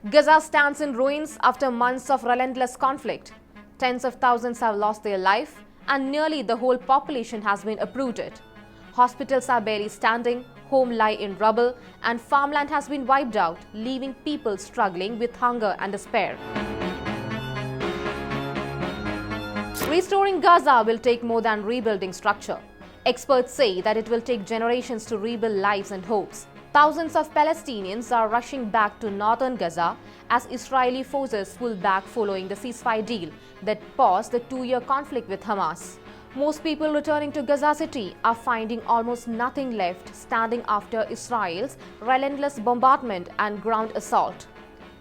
Gaza stands in ruins after months of relentless conflict. Tens of thousands have lost their life, and nearly the whole population has been uprooted. Hospitals are barely standing, homes lie in rubble, and farmland has been wiped out, leaving people struggling with hunger and despair. Restoring Gaza will take more than rebuilding structure. Experts say that it will take generations to rebuild lives and hopes. Thousands of Palestinians are rushing back to northern Gaza as Israeli forces pull back following the ceasefire deal that paused the two-year conflict with Hamas. Most people returning to Gaza City are finding almost nothing left standing after Israel's relentless bombardment and ground assault.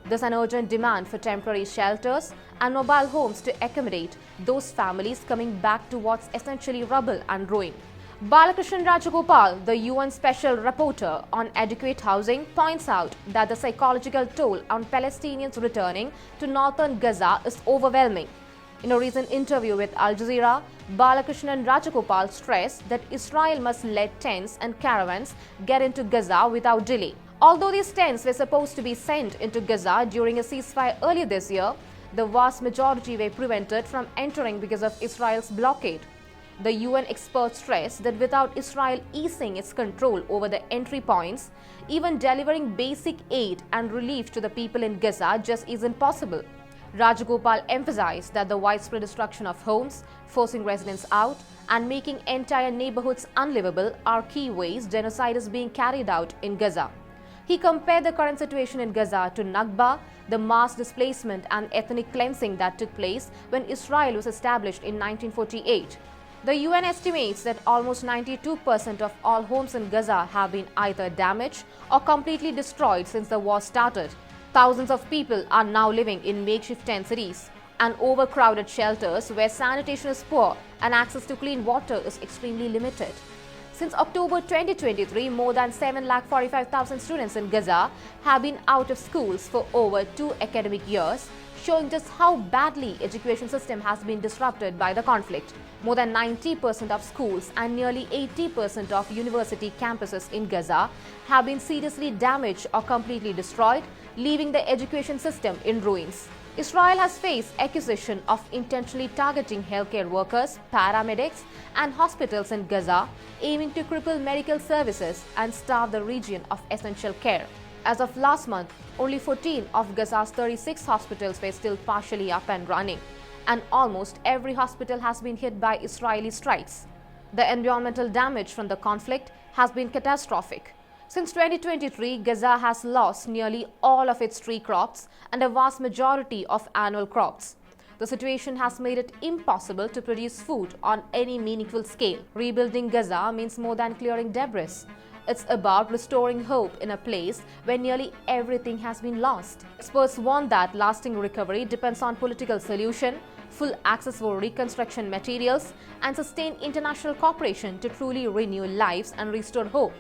There's an urgent demand for temporary shelters and mobile homes to accommodate those families coming back to what's essentially rubble and ruin. Balakrishnan Rajagopal, the UN Special Rapporteur on Adequate Housing, points out that the psychological toll on Palestinians returning to northern Gaza is overwhelming. In a recent interview with Al Jazeera, Balakrishnan Rajagopal stressed that Israel must let tents and caravans get into Gaza without delay. Although these tents were supposed to be sent into Gaza during a ceasefire earlier this year, the vast majority were prevented from entering because of Israel's blockade. The UN experts stressed that without Israel easing its control over the entry points, even delivering basic aid and relief to the people in Gaza just isn't possible. Rajagopal emphasized that the widespread destruction of homes, forcing residents out, and making entire neighborhoods unlivable are key ways genocide is being carried out in Gaza. He compared the current situation in Gaza to Nakba, the mass displacement and ethnic cleansing that took place when Israel was established in 1948. The UN estimates that almost 92% of all homes in Gaza have been either damaged or completely destroyed since the war started. Thousands of people are now living in makeshift tent cities and overcrowded shelters where sanitation is poor and access to clean water is extremely limited. Since October 2023, more than 7,45,000 students in Gaza have been out of schools for over 2 academic years, showing just how badly the education system has been disrupted by the conflict. More than 90% of schools and nearly 80% of university campuses in Gaza have been seriously damaged or completely destroyed, leaving the education system in ruins. Israel has faced accusation of intentionally targeting healthcare workers, paramedics, and hospitals in Gaza, aiming to cripple medical services and starve the region of essential care. As of last month, only 14 of Gaza's 36 hospitals were still partially up and running, and almost every hospital has been hit by Israeli strikes. The environmental damage from the conflict has been catastrophic. Since 2023, Gaza has lost nearly all of its tree crops and a vast majority of annual crops. The situation has made it impossible to produce food on any meaningful scale. Rebuilding Gaza means more than clearing debris. It's about restoring hope in a place where nearly everything has been lost. Experts warn that lasting recovery depends on political solution, full access for reconstruction materials, and sustained international cooperation to truly renew lives and restore hope.